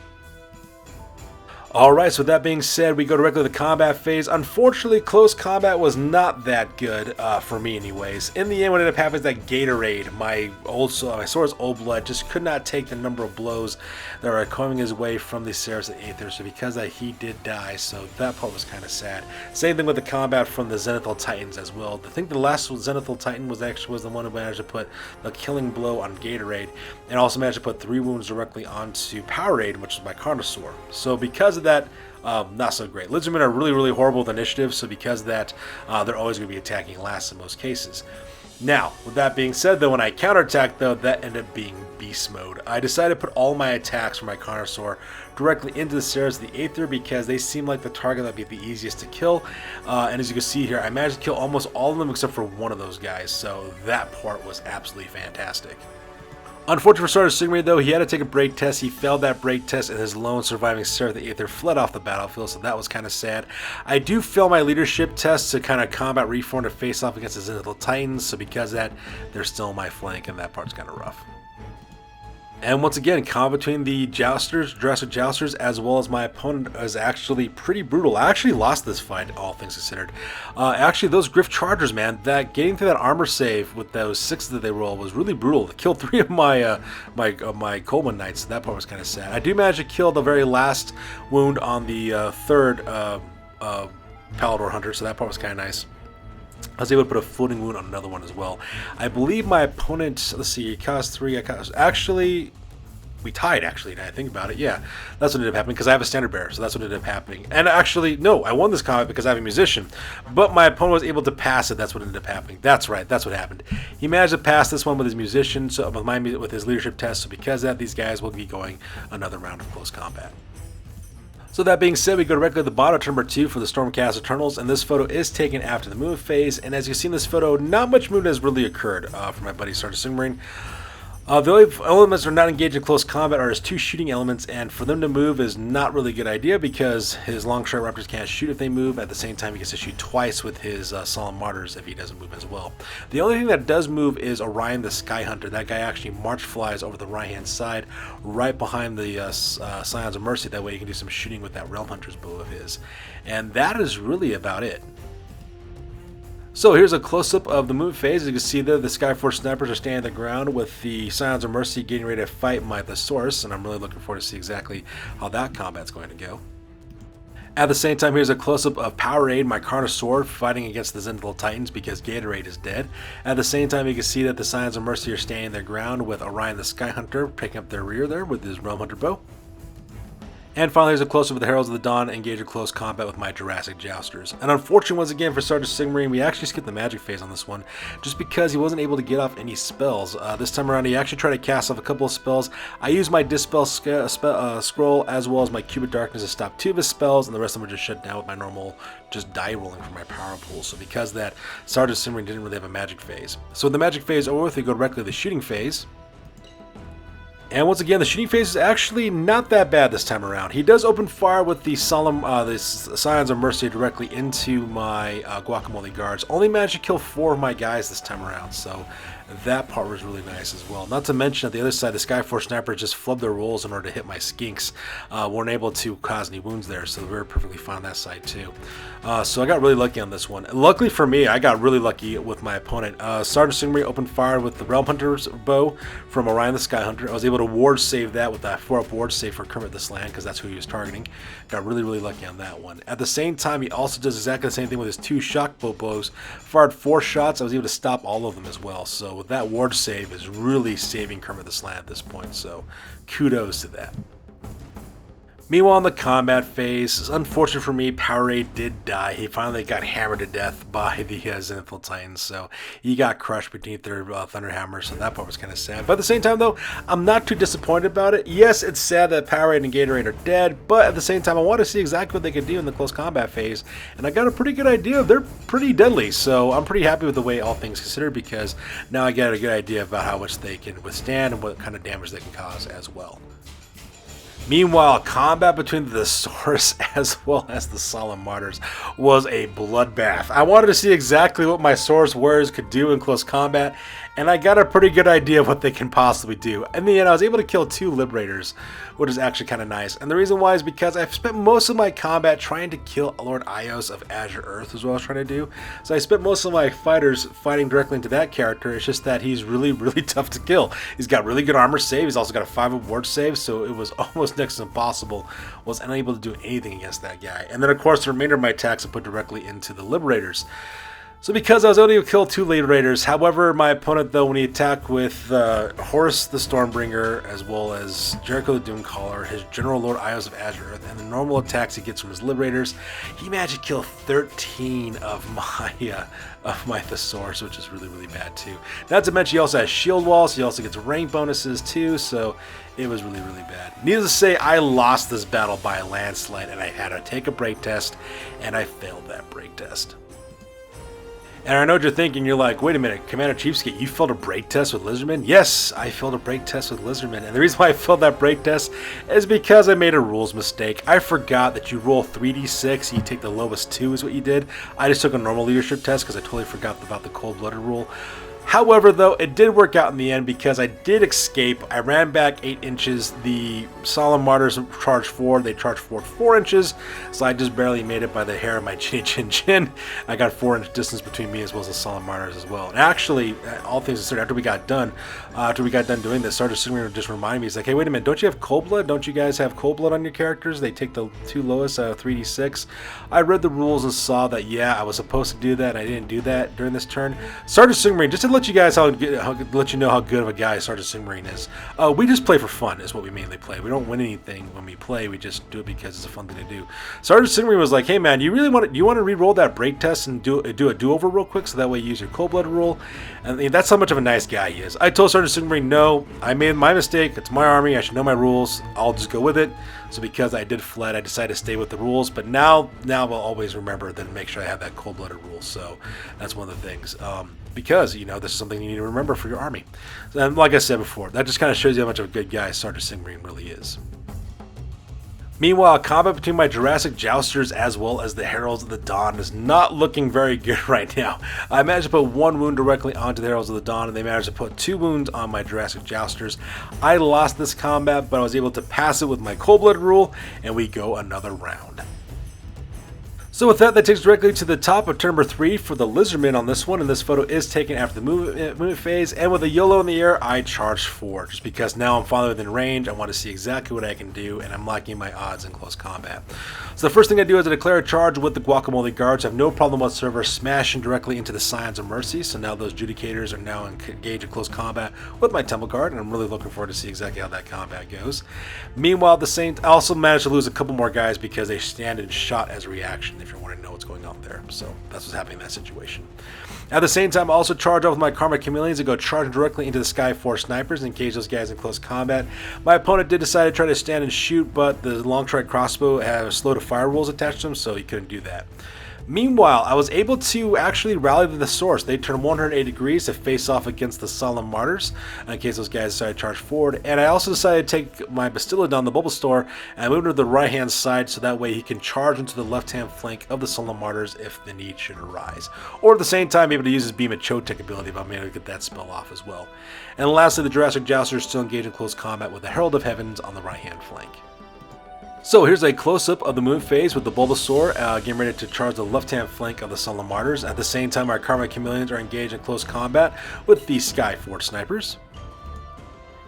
Alright, so with that being said, we go directly to the combat phase. Unfortunately, close combat was not that good, for me anyways. In the end, what ended up happening is that Gatorade, my Saurus Old Blood, just could not take the number of blows that were coming his way from the Seraphs of the Aether, so because of that, he did die, so that part was kind of sad. Same thing with the combat from the Zenithal Titans as well. I think the last Zenithal Titan was the one who managed to put the killing blow on Gatorade, and also managed to put 3 wounds directly onto Powerade, which is my Connoisseur. So because of that, not so great. Lizardmen are really, really horrible with initiative, so because of that, they're always going to be attacking last in most cases. Now, with that being said, though, when I counterattacked, though, that ended up being Beast Mode. I decided to put all my attacks from my Connoisseur directly into the Seraphs of the Aether because they seem like the target that would be the easiest to kill. And as you can see here, I managed to kill almost all of them except for one of those guys, so that part was absolutely fantastic. Unfortunately for starter Sigmarite, though, he had to take a break test. He failed that break test, and his lone surviving Seraph the Aether fled off the battlefield, so that was kind of sad. I do fail my leadership test to kind of combat reform to face off against the Zenithal Titans, so because of that, they're still on my flank, and that part's kind of rough. And once again, combat between the Jousters, Jurassic Jousters, as well as my opponent is actually pretty brutal. I actually lost this fight, all things considered. Actually, those Griff Chargers, man, that getting through that armor save with those 6 that they roll was really brutal. They killed 3 of my my Coleman Knights. So that part was kind of sad. I do manage to kill the very last wound on the third Palador Hunter, so that part was kind of nice. I was able to put a floating wound on another one as well. I believe my opponent, let's see, he cost 3, actually, we tied, actually, now I think about it. Yeah, that's what ended up happening, because I have a standard bearer, so that's what ended up happening. And actually, no, I won this combat because I have a musician, but my opponent was able to pass it. That's what ended up happening. That's right, that's what happened. He managed to pass this one with his musician, so with his leadership test, so because of that, these guys will be going another round of close combat. So that being said, we go directly to the bottom of number 2 for the Stormcast Eternals, and this photo is taken after the move phase, and as you see in this photo, not much movement has really occurred for my buddy Starter Sigmarine. The only elements that are not engaged in close combat are his 2 shooting elements, and for them to move is not really a good idea because his long shot raptors can't shoot if they move. At the same time, he gets to shoot twice with his Solemn Martyrs if he doesn't move as well. The only thing that does move is Orion the Sky Hunter. That guy actually march flies over the right-hand side, right behind the Scions of Mercy. That way he can do some shooting with that Realm Hunter's bow of his. And that is really about it. So here's a close-up of the move phase. As you can see there, the Skyforce snipers are standing on the ground with the Scions of Mercy getting ready to fight my Thesaurus, and I'm really looking forward to see exactly how that combat's going to go. At the same time, here's a close-up of Powerade, my Carnosaur, fighting against the Zenithal Titans because Gatorade is dead. At the same time, you can see that the Scions of Mercy are standing their ground with Orion the Sky Hunter picking up their rear there with his Realm Hunter bow. And finally, here's a close-up of the Heralds of the Dawn engage in close combat with my Jurassic Jousters. And unfortunately, once again, for Starter Sigmarine, we actually skipped the magic phase on this one, just because he wasn't able to get off any spells. This time around, he actually tried to cast off a couple of spells. I used my Dispel Scroll as well as my Cube of Darkness to stop 2 of his spells, and the rest of them were just shut down with my normal just die rolling for my power pool. So because of that, Starter Sigmarine didn't really have a magic phase. So with the magic phase over with, we go directly to the shooting phase. And once again, the shooting phase is actually not that bad this time around. He does open fire with the Scions of Mercy directly into my Guacamole guards. Only managed to kill 4 of my guys this time around, so that part was really nice as well. Not to mention, at the other side, the Skyforce snipers just flubbed their rolls in order to hit my skinks. Weren't able to cause any wounds there, so we were perfectly fine on that side too. So I got really lucky on this one. Luckily for me, I got really lucky with my opponent. Sergeant Sigmarite opened fire with the Realm Hunter's bow from Orion the Sky Hunter. I was able to ward save that with that 4-up ward save for Kermit this land because that's who he was targeting. Got really, really lucky on that one. At the same time, he also does exactly the same thing with his 2 shock bow bows. Fired 4 shots. I was able to stop all of them as well. So with that ward save is really saving Kermit this land at this point. So kudos to that. Meanwhile, in the combat phase, it's unfortunate for me, Powerade did die. He finally got hammered to death by the Zenithal Titans, so he got crushed beneath their Thunderhammer, so that part was kind of sad. But at the same time, though, I'm not too disappointed about it. Yes, it's sad that Powerade and Gatorade are dead, but at the same time, I want to see exactly what they could do in the close combat phase, and I got a pretty good idea. They're pretty deadly, so I'm pretty happy with the way all things considered, because now I get a good idea about how much they can withstand and what kind of damage they can cause as well. Meanwhile, combat between the Thesaurus as well as the Solemn Martyrs was a bloodbath. I wanted to see exactly what my Saurus warriors could do in close combat, and I got a pretty good idea of what they can possibly do. In the end, I was able to kill 2 Liberators, which is actually kind of nice. And the reason why is because I've spent most of my combat trying to kill Lord Ios of Azure Earth is what I was trying to do. So I spent most of my fighters fighting directly into that character. It's just that he's really, really tough to kill. He's got really good armor save. He's also got a 5-up ward save, so it was almost next to impossible. Was unable to do anything against that guy. And then, of course, the remainder of my attacks I put directly into the Liberators. So because I was able to kill 2 Liberators, however, my opponent, though, when he attacked with Horus the Stormbringer, as well as Jericho the Doomcaller, his General Lord Ios of Azure Earth, and the normal attacks he gets from his Liberators, he managed to kill 13 of my Thesaurus, which is really, really bad, too. Not to mention, he also has shield walls, he also gets rank bonuses, too, so it was really, really bad. Needless to say, I lost this battle by a landslide, and I had to take a break test, and I failed that break test. And I know what you're thinking. You're like, wait a minute, Commander Cheapskate, you failed a break test with Lizardmen? Yes, I failed a break test with Lizardmen. And the reason why I failed that break test is because I made a rules mistake. I forgot that you roll 3d6, you take the lowest 2 is what you did. I just took a normal leadership test because I totally forgot about the cold-blooded rule. However, though, it did work out in the end because I did escape. I ran back 8 inches. The Solemn Martyrs charged forward. They charged forward 4 inches. So I just barely made it by the hair of my chinny chin chin. I got 4-inch distance between me as well as the Solemn Martyrs as well. And actually, all things considered, after we got done doing this, Sergeant Sigmarond just reminded me, he's like, hey, wait a minute, don't you have cold blood? Don't you guys have cold blood on your characters? They take the 2 lowest out of 3d6. I read the rules and saw that, yeah, I was supposed to do that. I didn't do that during this turn. Sergeant Sigmarond, just to let you guys let you know how good of a guy Sergeant Sigmarond is. We just play for fun, is what we mainly play. We don't win anything when we play. We just do it because it's a fun thing to do. Sergeant Sigmarond was like, "Hey man, do you want to re-roll that break test and do a do-over real quick, so that way you use your cold blood rule?" And that's how much of a nice guy he is. I told Sergeant Sigmarond, "No, I made my mistake. It's my army. I should know my rules. I'll just go with it." So because I did fled, I decided to stay with the rules. But now I'll always remember that, make sure I have that cold-blooded rule. So that's one of the things. Because, this is something you need to remember for your army. And like I said before, that just kind of shows you how much of a good guy Sergeant Sigmarond really is. Meanwhile, combat between my Jurassic Jousters as well as the Heralds of the Dawn is not looking very good right now. I managed to put 1 wound directly onto the Heralds of the Dawn, and they managed to put 2 wounds on my Jurassic Jousters. I lost this combat, but I was able to pass it with my Cold Blood rule, and we go another round. So with that takes directly to the top of turn number 3 for the Lizardmen on this one, and this photo is taken after the movement phase, and with a YOLO in the air, I charged forward, just because now I'm finally within range. I want to see exactly what I can do, and I'm liking my odds in close combat. So the first thing I do is I declare a charge with the Guacamole Guards. I have no problem whatsoever smashing directly into the Scions of Mercy, so now those Judicators are now engaged in close combat with my Temple Guard, and I'm really looking forward to see exactly how that combat goes. Meanwhile, the Saint also managed to lose a couple more guys because they stand and shot as a reaction, if you want to know what's going on there. So that's what's happening in that situation. At the same time, I also charge off with my Karma Chameleons and go charging directly into the Skyforce Snipers and engage those guys in close combat. My opponent did decide to try to stand and shoot, but the long strike crossbow has slow to fire rules attached to him, so he couldn't do that. Meanwhile, I was able to actually rally to the source. They turned 180 degrees to face off against the Solemn Martyrs in case those guys decided to charge forward. And I also decided to take my Bastillodon, the Bubble Store, and move to the right-hand side so that way he can charge into the left-hand flank of the Solemn Martyrs if the need should arise. Or at the same time, be able to use his Beam of Chotek ability, but I'm able to get that spell off as well. And lastly, the Jurassic Jousters still engage in close combat with the Herald of Heavens on the right-hand flank. So here's a close-up of the movement phase with the Bulbasaur getting ready to charge the left-hand flank of the Solemn Martyrs. At the same time, our Karma Chameleons are engaged in close combat with the Skyforce Snipers.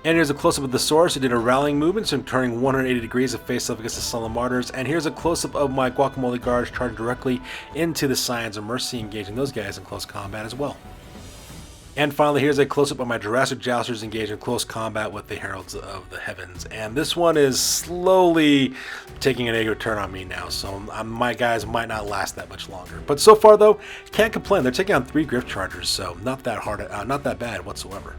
And here's a close-up of the Source, who did a rallying movement, so turning 180 degrees to face up against the Solemn Martyrs. And here's a close-up of my Guacamole Guards charging directly into the Scions of Mercy, engaging those guys in close combat as well. And finally, here's a close-up of my Jurassic Jousters engaged in close combat with the Heralds of the Heavens. And this one is slowly taking a negative turn on me now, so my guys might not last that much longer. But so far, though, can't complain. They're taking on 3 Griff Chargers, so not that bad whatsoever.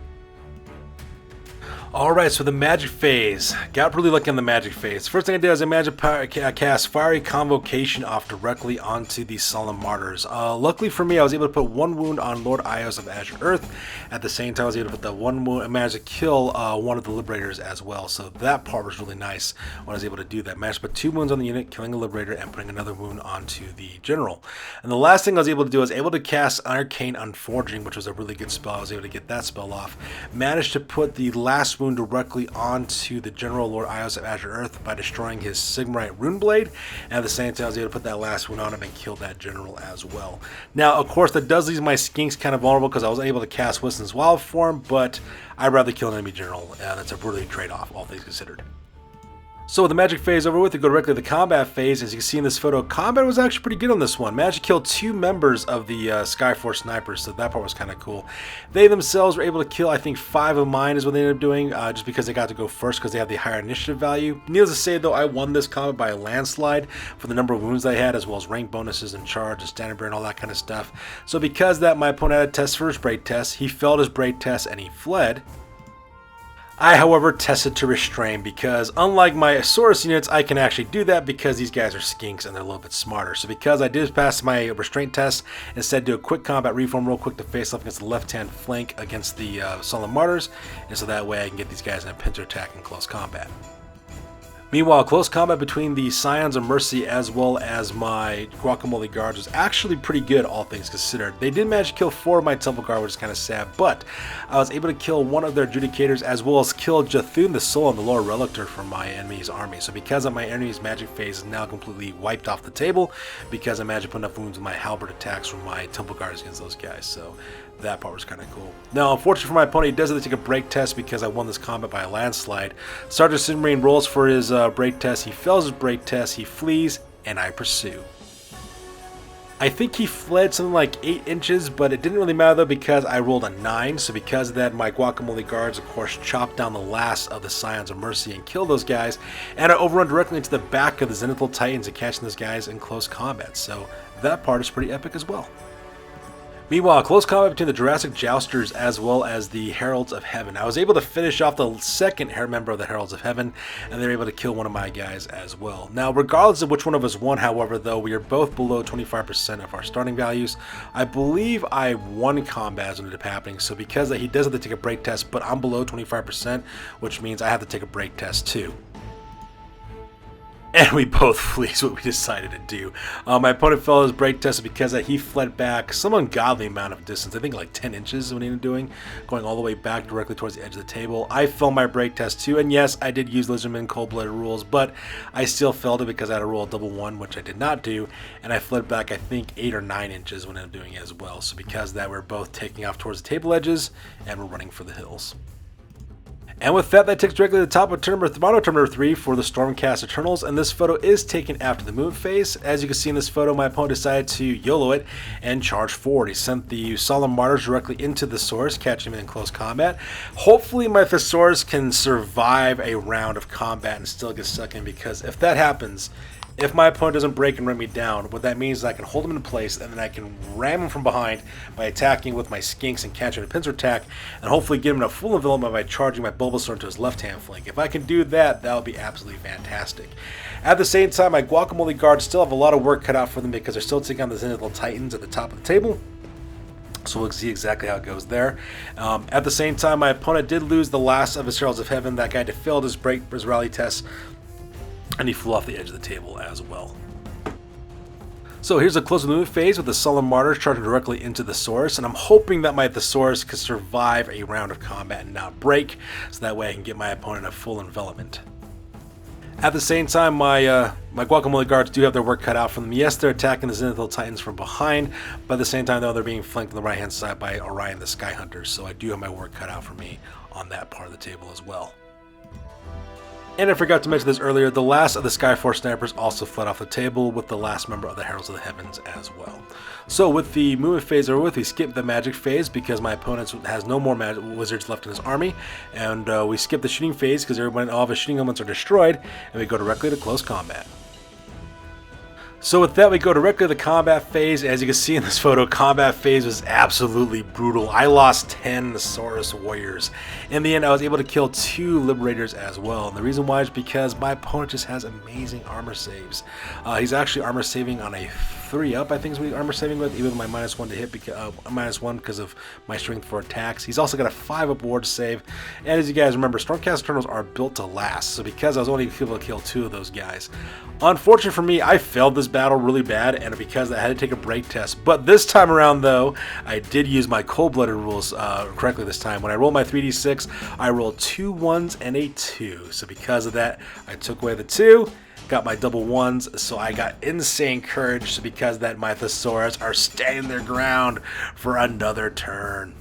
Alright, so the magic phase. Got really lucky on the magic phase. First thing I did is I cast Fiery Convocation off directly onto the Solemn Martyrs. Luckily for me, I was able to put 1 wound on Lord-Ios of Azure Earth. At the same time, I was able to put that 1 wound. I managed to kill one of the Liberators as well, so that part was really nice when I was able to do that. I managed to put 2 wounds on the unit, killing a Liberator, and putting another wound onto the General. And the last thing I was able to do, I was able to cast Arcane Unforging, which was a really good spell. I was able to get that spell off. Managed to put the last wound directly onto the General Lord-Ios of Azure Earth by destroying his Sigmarite Runeblade, and at the same time I was able to put that last wound on him and kill that General as well. Now, of course, that does leave my Skinks kind of vulnerable because I was able to cast Wisdom's Wild Form, but I'd rather kill an enemy General. That's a really trade-off, all things considered. So with the magic phase over with, we go directly to the combat phase. As you can see in this photo, combat was actually pretty good on this one. Managed to kill 2 members of the Skyforce Snipers, so that part was kind of cool. They themselves were able to kill, I think, 5 of mine is what they ended up doing, just because they got to go first because they have the higher initiative value. Needless to say, though, I won this combat by a landslide for the number of wounds I had, as well as rank bonuses and charge and standard bear and all that kind of stuff. So because that, my opponent had a test for his break test. He failed his break test and he fled. I, however, tested to restrain because unlike my Asaurus units, I can actually do that because these guys are skinks and they're a little bit smarter. So because I did pass my restraint test, instead do a quick combat reform real quick to face off against the left-hand flank against the Sullen Martyrs, and so that way I can get these guys in a pincer attack in close combat. Meanwhile, close combat between the Scions of Mercy as well as my Guacamole Guards was actually pretty good, all things considered. They did manage to kill 4 of my Temple Guard, which is kind of sad, but I was able to kill 1 of their Judicators as well as kill Jathuhn the Sullen, the Lord-Relictor, from my enemy's army. So because of my enemy's magic phase is now completely wiped off the table, because I managed to put enough wounds with my halberd attacks from my Temple Guards against those guys. So that part was kind of cool. Now, unfortunately for my opponent, he does have to take a break test because I won this combat by a landslide. Sergeant Sigmarine rolls for his break test. He fails his break test. He flees, and I pursue. I think he fled something like 8 inches, but it didn't really matter though because I rolled a 9. So because of that, my Guacamole Guards, of course, chopped down the last of the Scions of Mercy and killed those guys. And I overrun directly into the back of the Zenithal Titans and catching those guys in close combat. So that part is pretty epic as well. Meanwhile, close combat between the Jurassic Jousters as well as the Heralds of Heaven. I was able to finish off the second member of the Heralds of Heaven, and they were able to kill one of my guys as well. Now, regardless of which one of us won, however, though, we are both below 25% of our starting values. I believe I won combat as it ended up happening, so because he does have to take a break test, but I'm below 25%, which means I have to take a break test too. And we both flee is what we decided to do. My opponent failed his break test because he fled back some ungodly amount of distance. I think like 10 inches is what he ended up doing, going all the way back directly towards the edge of the table. I failed my break test too, and yes, I did use Lizardmen cold-blooded rules, but I still failed it because I had to roll a double 1, which I did not do, and I fled back I think 8 or 9 inches when I ended up doing it as well. So because of that, we're both taking off towards the table edges, and we're running for the hills. And with that, that takes directly to the top of turn number 3 for the Stormcast Eternals, and this photo is taken after the move phase. As you can see in this photo, my opponent decided to YOLO it and charge forward. He sent the Solemn Martyrs directly into the Thesaurus, catching him in close combat. Hopefully my Thesaurus can survive a round of combat and still get stuck in, because if that happens, if my opponent doesn't break and run me down, what that means is I can hold him in place and then I can ram him from behind by attacking with my skinks and catching a pincer attack, and hopefully get him in a full envelopment by charging my Bulbasaur into his left-hand flank. If I can do that, that would be absolutely fantastic. At the same time, my Guacamole Guards still have a lot of work cut out for them because they're still taking on the Zenithal Titans at the top of the table. So we'll see exactly how it goes there. At the same time, my opponent did lose the last of his Heralds of Heaven. That guy failed his rally test, and he flew off the edge of the table as well. So here's a close move phase with the Sullen Martyrs charging directly into the Thesaurus, and I'm hoping that my Thesaurus could survive a round of combat and not break, so that way I can get my opponent a full envelopment. At the same time, my Guacamole Guards do have their work cut out for them. Yes, they're attacking the Zenithal Titans from behind, but at the same time, though, they're being flanked on the right-hand side by Orion the Sky Hunters, so I do have my work cut out for me on that part of the table as well. And I forgot to mention this earlier, the last of the Skyforce Snipers also fled off the table with the last member of the Heralds of the Heavens as well. So with the movement phase over with, we skip the magic phase because my opponent has no more wizards left in his army, and we skip the shooting phase because all of his shooting elements are destroyed, and we go directly to close combat. So with that, we go directly to the combat phase. As you can see in this photo, combat phase was absolutely brutal. I lost 10 Saurus warriors. In the end, I was able to kill 2 Liberators as well. And the reason why is because my opponent just has amazing armor saves. He's actually armor saving on a 3-up, I think is what he's armor saving with, even with my -1 to hit, -1 because of my strength for attacks. He's also got a 5-up ward save. And as you guys remember, Stormcast Eternals are built to last. So because I was only able to kill 2 of those guys, unfortunate for me, I failed this battle really bad, and because I had to take a break test. But this time around, though, I did use my cold-blooded rules correctly this time. When I rolled my 3d6, I rolled 2 1s and a 2. So because of that, I took away the 2, got my double 1s, so I got insane courage. So because of that, my Thesaurus are standing their ground for another turn.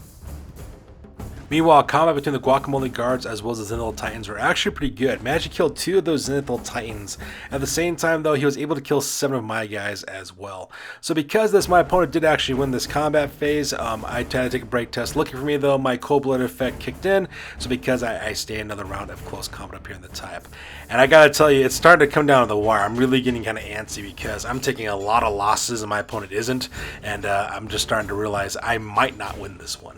Meanwhile, combat between the Guacamole Guards as well as the Zenithal Titans were actually pretty good. Managed to kill 2 of those Zenithal Titans. At the same time, though, he was able to kill 7 of my guys as well. So because this, my opponent did actually win this combat phase. I had to take a break test. Lucky for me, though, my cold-blooded effect kicked in. So because I stay another round of close combat up here in the top. And I gotta tell you, it's starting to come down to the wire. I'm really getting kind of antsy because I'm taking a lot of losses and my opponent isn't. And I'm just starting to realize I might not win this one.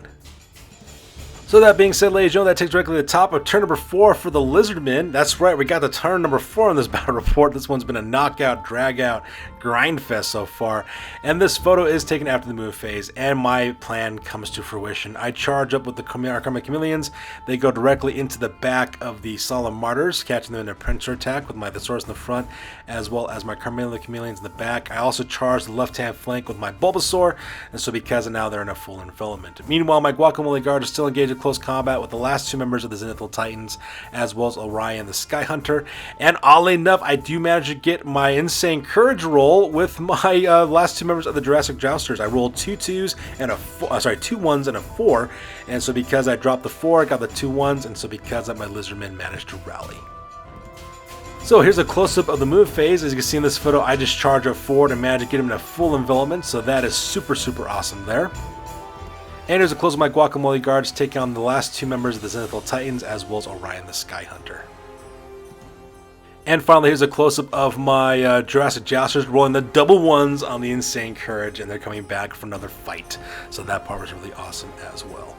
So that being said, ladies and gentlemen, that takes directly to the top of turn number 4 for the Lizardmen. That's right, we got the turn number 4 on this battle report. This one's been a knockout, drag-out, grind fest so far. And this photo is taken after the move phase, and my plan comes to fruition. I charge up with the Karma Chameleons. They go directly into the back of the Solemn Martyrs, catching them in a pincer attack with my Thesaurus in the front, as well as my Karma Chameleons in the back. I also charge the left-hand flank with my Bulbasaur, and so because of now they're in a full envelopment. Meanwhile, my Guacamole Guard is still engaged in close combat with the last 2 members of the Zenithal Titans, as well as Orion the Sky Hunter. And oddly enough, I do manage to get my Insane Courage roll with my last 2 members of the Jurassic Jousters. I rolled 2 2s and 2 1s and a 4, and so because I dropped the 4, I got the 2 1s, and so because of my Lizardmen managed to rally. So here's a close-up of the move phase. As you can see in this photo, I just charge up forward and manage to get him in a full envelopment, so that is super awesome there. And here's a close of my Guacamole Guards taking on the last 2 members of the Zenithal Titans, as well as Orion the Sky Hunter. And finally, here's a close-up of my Jurassic Jousters rolling the double 1s on the Insane Courage, and they're coming back for another fight. So that part was really awesome as well.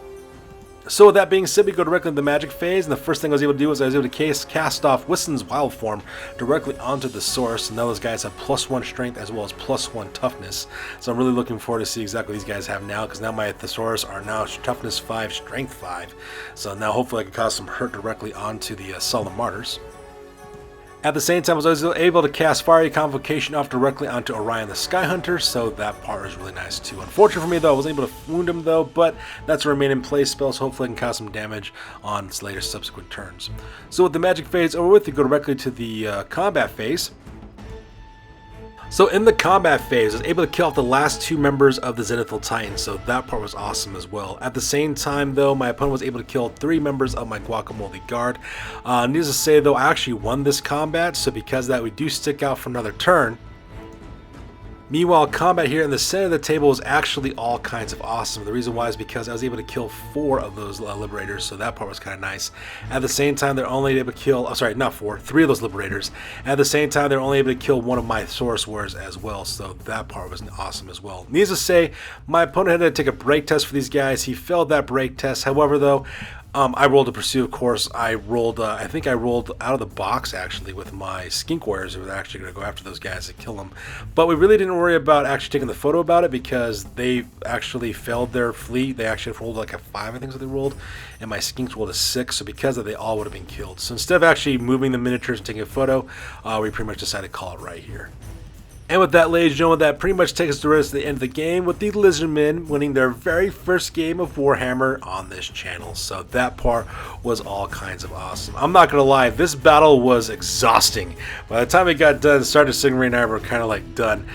So with that being said, we go directly into the magic phase, and the first thing I was able to do was I was able to cast off Wiston's Wild Form directly onto the source, and now those guys have +1 strength as well as +1 toughness. So I'm really looking forward to see exactly what these guys have now, because now my Thesaurus are now toughness 5, strength 5. So now hopefully I can cause some hurt directly onto the Solemn Martyrs. At the same time, I was able to cast Fiery Convocation off directly onto Orion the Sky Hunter, so that part was really nice too. Unfortunately for me though, I wasn't able to wound him though, but that's a remain in place spell, so hopefully I can cause some damage on its later subsequent turns. So with the magic phase over with, you go directly to the combat phase. So in the combat phase, I was able to kill off the last 2 members of the Zenithal Titans, so that part was awesome as well. At the same time though, my opponent was able to kill 3 members of my Guacamole Guard. Needless to say though, I actually won this combat, so because of that we do stick out for another turn. Meanwhile, combat here in the center of the table is actually all kinds of awesome. The reason why is because I was able to kill 4 of those Liberators, so that part was kind of nice. At the same time, they're only able to kill, 3 of those Liberators. At the same time, they're only able to kill 1 of my Source Warriors as well, so that part was awesome as well. Needless to say, my opponent had to take a break test for these guys. He failed that break test. However, though, I rolled a Pursue, of course. I rolled, I think I rolled out of the box, actually, with my Skink Warriors who were actually going to go after those guys and kill them. But we really didn't worry about actually taking the photo about it because they actually failed their fleet. They actually rolled like a 5, I think, so they rolled. And my Skinks rolled a 6, so because of that, they all would have been killed. So instead of actually moving the miniatures and taking a photo, we pretty much decided to call it right here. And with that, ladies and gentlemen, that pretty much takes us to the end of the game with the Lizardmen winning their very first game of Warhammer on this channel. So that part was all kinds of awesome. I'm not going to lie, this battle was exhausting. By the time it got done, Sergeant Sigmarite and I were kind of like done.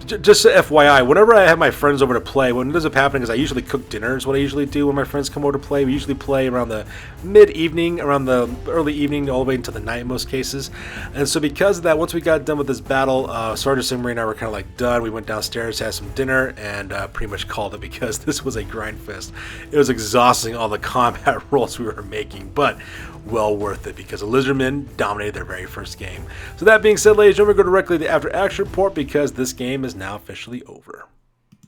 Just FYI, whenever I have my friends over to play, what ends up happening is I usually cook dinner is what I usually do when my friends come over to play. We usually play around the mid-evening, around the early evening, all the way into the night in most cases. And so because of that, once we got done with this battle, Sergeant Sigmarite and I were kind of like done. We went downstairs, had some dinner, and pretty much called it because this was a grind fest. It was exhausting, all the combat rolls we were making, but well worth it because the Lizardmen dominated their very first game. So that being said, ladies and gentlemen, go directly to the after action report because this game is now officially over.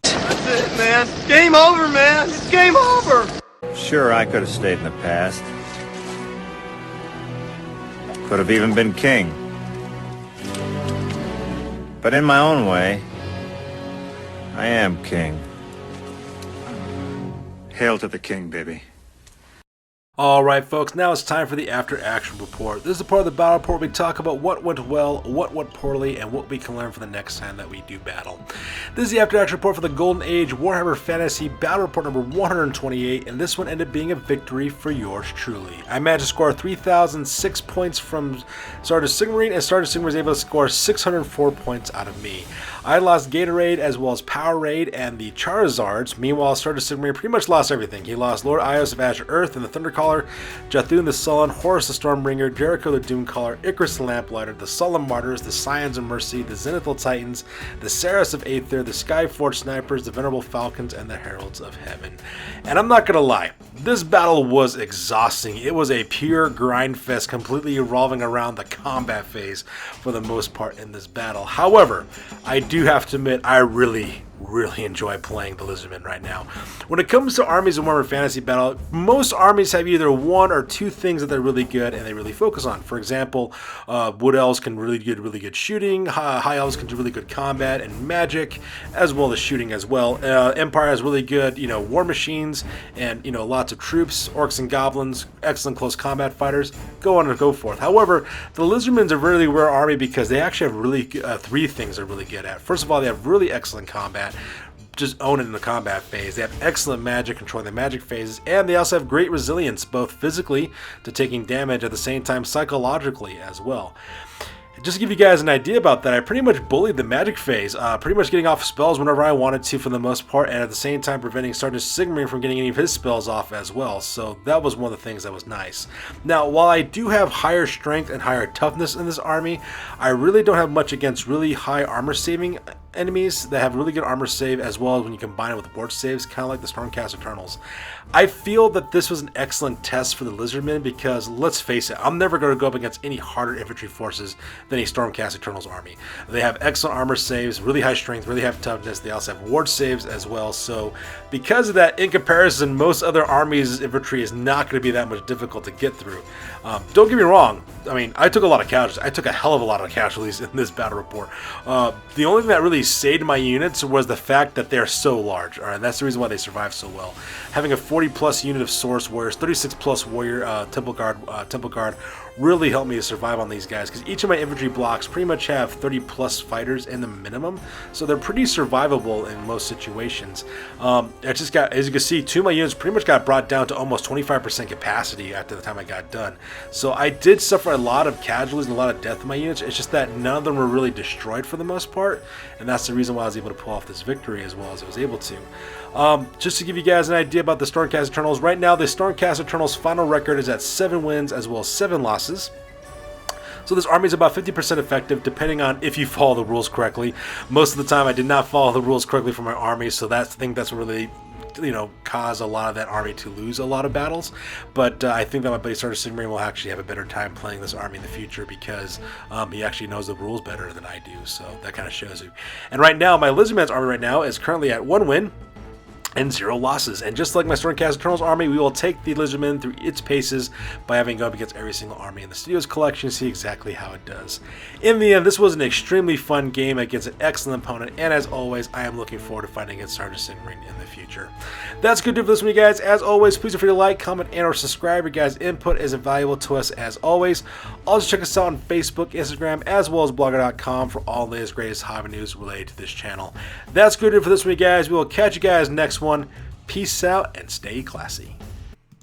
That's it, man. Game over, man. It's game over. Sure, I could have stayed in the past. Could have even been king. But in my own way, I am king. Hail to the king, baby. Alright folks, now it's time for the after action report. This is the part of the battle report where we talk about what went well, what went poorly, and what we can learn for the next time that we do battle. This is the after action report for the Golden Age Warhammer Fantasy Battle Report number 128, and this one ended being a victory for yours truly. I managed to score 3,006 points from Sergeant Sigmarite, and Sergeant Sigmarite was able to score 604 points out of me. I lost Gatorade as well as Powerade and the Charizards. Meanwhile, Sergeant Sigmarite pretty much lost everything. He lost Lord Ios of Azure Earth and the Thundercaller, Jathuhn the Sullen, Horus the Stormbringer, Jericho the Doomcaller, Icarus the Lamplighter, the Solemn Martyrs, the Scions of Mercy, the Zenithal Titans, the Saras of Aether, the Skyforged Snipers, the Venerable Falcons, and the Heralds of Heaven. And I'm not gonna lie, this battle was exhausting. It was a pure grind fest, completely revolving around the combat phase for the most part in this battle. However, I do have to admit, I really really enjoy playing the Lizardmen right now. When it comes to armies in Warhammer Fantasy Battle, most armies have either one or two things that they're really good and they really focus on. For example, Wood Elves can really good shooting, High Elves can do really good combat and magic, as well as shooting as well. Empire has really good, war machines and, lots of troops. Orcs and Goblins, excellent close combat fighters, go on and go forth. However, the Lizardmen are a really rare army because they actually have really three things they're really good at. First of all, they have really excellent combat. Just own it in the combat phase. They have excellent magic, controlling the magic phases, and they also have great resilience, both physically to taking damage, at the same time psychologically as well. Just to give you guys an idea about that, I pretty much bullied the magic phase, pretty much getting off spells whenever I wanted to for the most part, and at the same time preventing Sergeant Sigmarond from getting any of his spells off as well, so that was one of the things that was nice. Now, while I do have higher strength and higher toughness in this army, I really don't have much against really high armor saving enemies that have really good armor save, as well as when you combine it with board saves, kind of like the Stormcast Eternals. I feel that this was an excellent test for the Lizardmen because, let's face it, I'm never going to go up against any harder infantry forces than a Stormcast Eternals army. They have excellent armor saves, really high strength, really high toughness. They also have ward saves as well. So because of that, in comparison, most other armies' infantry is not going to be that much difficult to get through. Don't get me wrong. I mean, I took a lot of casualties. I took a hell of a lot of casualties in this battle report. The only thing that really saved my units was the fact that they're so large. All right, that's the reason why they survive so well. Having a 40+ unit of Source Warriors, 36+ Warrior Temple Guard really helped me to survive on these guys, because each of my infantry blocks pretty much have 30+ fighters in the minimum, so they're pretty survivable in most situations. I just got, as you can see, two of my units pretty much got brought down to almost 25% capacity after the time I got done. So I did suffer a lot of casualties and a lot of death in my units. It's just that none of them were really destroyed for the most part, and that's the reason why I was able to pull off this victory as well as I was able to. Just to give you guys an idea about the Stormcast Eternals, right now the Stormcast Eternals final record is at 7 wins as well as 7 losses. So this army is about 50% effective, depending on if you follow the rules correctly. Most of the time I did not follow the rules correctly for my army, so that's the thing that's really caused a lot of that army to lose a lot of battles. But I think that my buddy Sergeant Sigmarond will actually have a better time playing this army in the future, because he actually knows the rules better than I do, so that kind of shows you. And right now, my Lizardmen's army right now is currently at 1 win and 0 losses. And just like my Stormcast Eternals army, we will take the Lizardmen through its paces by having gone up against every single army in the studio's collection to see exactly how it does. In the end, this was an extremely fun game against an excellent opponent, and as always, I am looking forward to fighting against Sergeant Sigmarond in the future. That's good to do for this one, you guys. As always, please feel free to like, comment, and or subscribe. Your guys' input is invaluable to us as always. Also check us out on Facebook, Instagram, as well as blogger.com for all the latest, greatest hobby news related to this channel. That's good to do for this one, you guys. We will catch you guys next one. Peace out and stay classy.